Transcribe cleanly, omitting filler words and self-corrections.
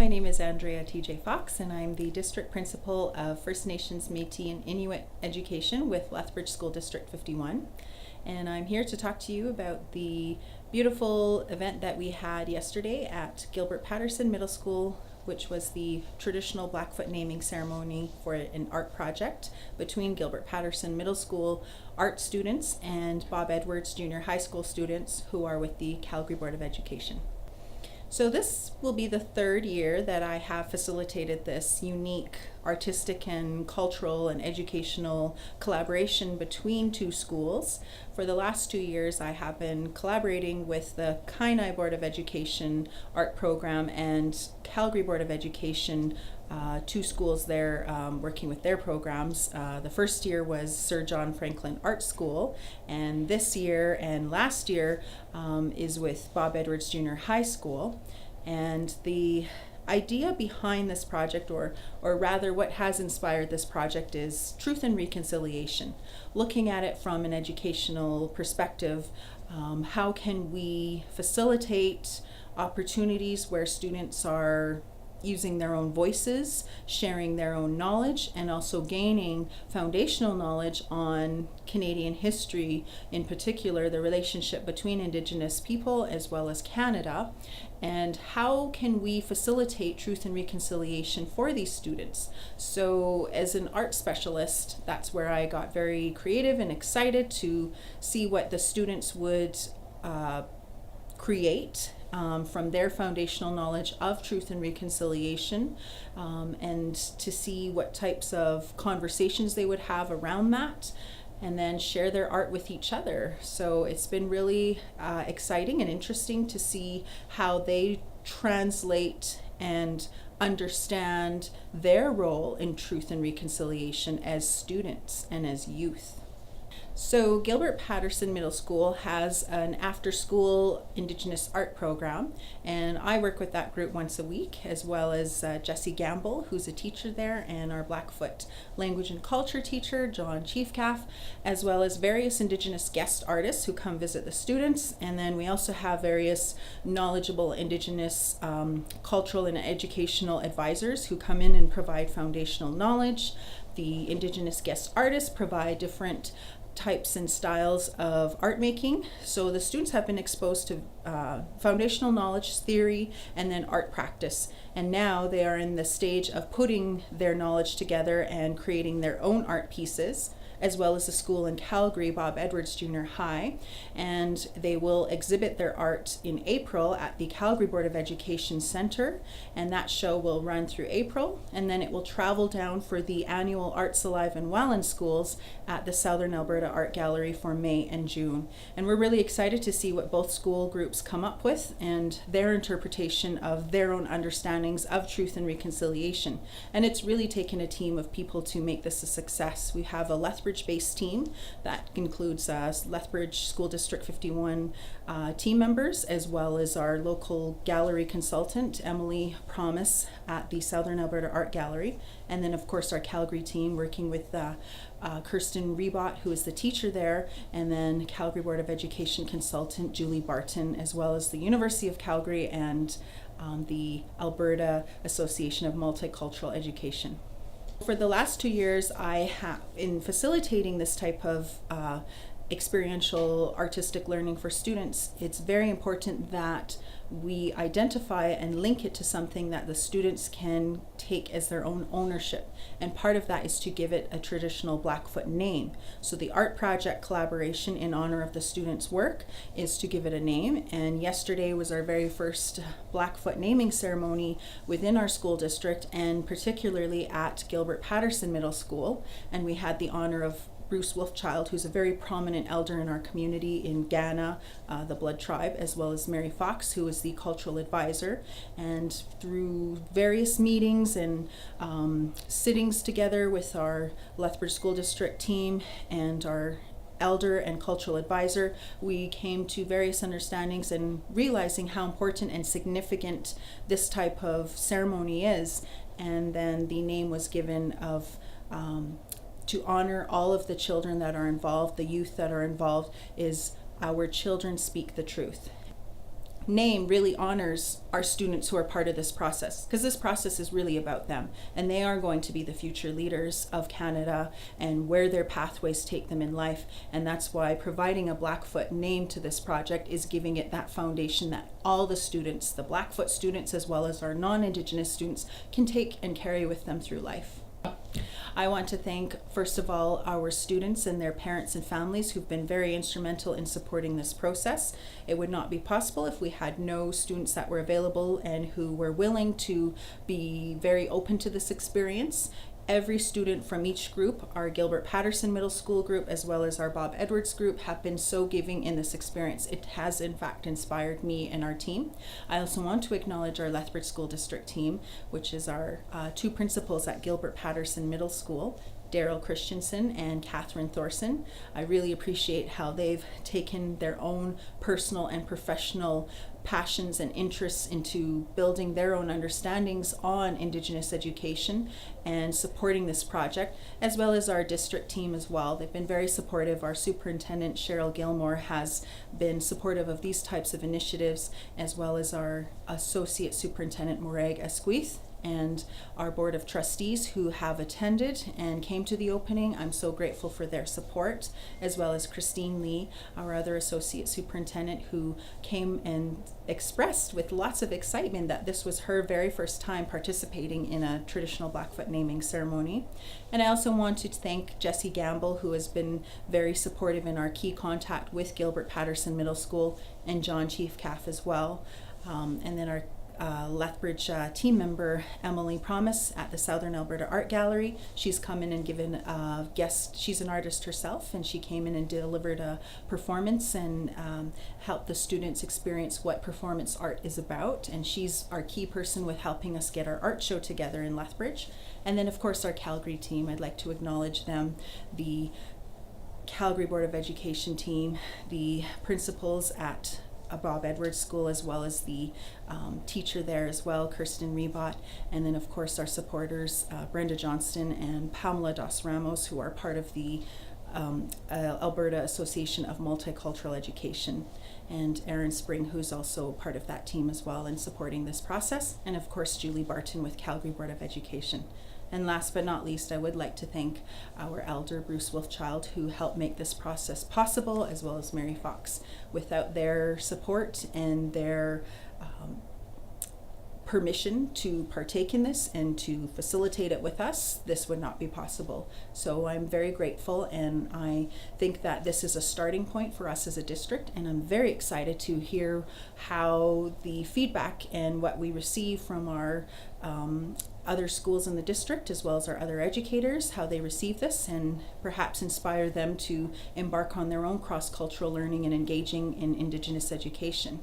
my name is Andrea T.J. Fox, and I'm the District Principal of First Nations, Métis, and Inuit Education with Lethbridge School District 51. And I'm here to talk to you about the beautiful event that we had yesterday at Gilbert Paterson Middle School, which was the traditional Blackfoot naming ceremony for an art project between Gilbert Paterson Middle School art students and Bob Edwards Junior High School students who are with the Calgary Board of Education. So this will be the third year that I have facilitated this unique artistic and cultural and educational collaboration between two schools. For the last 2 years, I have been collaborating with the Kainai Board of Education art program and Calgary Board of Education, two schools there working with their programs. The first year was Sir John Franklin Art School, and this year and last year is with Bob Edwards Junior High School. And the idea behind this project, or rather what has inspired this project, is truth and reconciliation. Looking at it from an educational perspective, how can we facilitate opportunities where students are using their own voices, sharing their own knowledge, and also gaining foundational knowledge on Canadian history, in particular the relationship between Indigenous people as well as Canada, and how can we facilitate truth and reconciliation for these students. So as an art specialist, that's where I got very creative and excited to see what the students would create from their foundational knowledge of truth and reconciliation, and to see what types of conversations they would have around that, and then share their art with each other. So it's been really exciting and interesting to see how they translate and understand their role in truth and reconciliation as students and as youth. So Gilbert Paterson Middle School has an after-school Indigenous art program, and I work with that group once a week, as well as Jessie Gamble, who's a teacher there, and our Blackfoot language and culture teacher, John Chiefcalf, as well as various Indigenous guest artists who come visit the students. And then we also have various knowledgeable Indigenous cultural and educational advisors who come in and provide foundational knowledge. The Indigenous guest artists provide different types and styles of art making. So the students have been exposed to foundational knowledge, theory, and then art practice. And now they are in the stage of putting their knowledge together and creating their own art pieces, as well as the school in Calgary, Bob Edwards Junior High. And they will exhibit their art in April at the Calgary Board of Education Center. And that show will run through April. And then it will travel down for the annual Arts Alive in Welland schools at the Southern Alberta Art Gallery for May and June. And we're really excited to see what both school groups come up with and their interpretation of their own understandings of truth and reconciliation. And it's really taken a team of people to make this a success. We have a Lethbridge-based team that includes Lethbridge School District 51 team members, as well as our local gallery consultant, Emily Promise, at the Southern Alberta Art Gallery. And then, of course, our Calgary team working with Kirsten Rebot, who is the teacher there, and then Calgary Board of Education consultant Julie Barton, as well as the University of Calgary and the Alberta Association of Multicultural Education. For the last 2 years, I have, in facilitating this type of experiential artistic learning for students, it's very important that we identify and link it to something that the students can take as their own ownership. And part of that is to give it a traditional Blackfoot name. So the art project collaboration in honor of the students' work is to give it a name. And yesterday was our very first Blackfoot naming ceremony within our school district, and particularly at Gilbert Paterson Middle School. And we had the honor of Bruce Wolfchild, who's a very prominent elder in our community in Ghana, the Blood Tribe, as well as Mary Fox, who is the cultural advisor. And through various meetings and sittings together with our Lethbridge School District team and our elder and cultural advisor, we came to various understandings and realizing how important and significant this type of ceremony is. And then the name was given of to honor all of the children that are involved, the youth that are involved, is Our Children Speak the Truth. name really honors our students who are part of this process, because this process is really about them, and they are going to be the future leaders of Canada and where their pathways take them in life. And that's why providing a Blackfoot name to this project is giving it that foundation that all the students, the Blackfoot students as well as our non-Indigenous students, can take and carry with them through life. I want to thank, first of all, our students and their parents and families who've been very instrumental in supporting this process. It would not be possible if we had no students that were available and who were willing to be very open to this experience. Every student from each group, our Gilbert Paterson Middle School group as well as our Bob Edwards group, have been so giving in this experience. It has in fact inspired me and our team. I also want to acknowledge our Lethbridge School District team, which is our two principals at Gilbert Paterson Middle School, Daryl Christensen and Catherine Thorson. I really appreciate how they've taken their own personal and professional passions and interests into building their own understandings on Indigenous education and supporting this project, as well as our district team as well. They've been very supportive. Our superintendent, Cheryl Gilmore, has been supportive of these types of initiatives, as well as our associate superintendent, Morag Esquith, and our board of trustees who have attended and came to the opening. I'm so grateful for their support, as well as Christine Lee, our other associate superintendent, who came and expressed with lots of excitement that this was her very first time participating in a traditional Blackfoot naming ceremony. And I also want to thank Jessie Gamble, who has been very supportive in our key contact with Gilbert Paterson Middle School, and John Chief Calf as well. And then our Lethbridge team member Emily Promise at the Southern Alberta Art Gallery. She's come in and given a guest. She's an artist herself, and she came in and delivered a performance and helped the students experience what performance art is about. And she's our key person with helping us get our art show together in Lethbridge. And then of course our Calgary team, I'd like to acknowledge them. The Calgary Board of Education team, the principals at Bob Edwards School, as well as the teacher there as well, Kirsten Rebot, and then of course our supporters, Brenda Johnston and Pamela Dos Ramos, who are part of the Alberta Association of Multicultural Education, and Erin Spring, who's also part of that team as well in supporting this process, and of course Julie Barton with Calgary Board of Education. And last but not least, I would like to thank our elder, Bruce Wolfchild, who helped make this process possible, as well as Mary Fox. Without their support and their permission to partake in this and to facilitate it with us, this would not be possible. So I'm very grateful, and I think that this is a starting point for us as a district, and I'm very excited to hear how the feedback and what we receive from our other schools in the district, as well as our other educators, how they receive this, and perhaps inspire them to embark on their own cross-cultural learning and engaging in Indigenous education.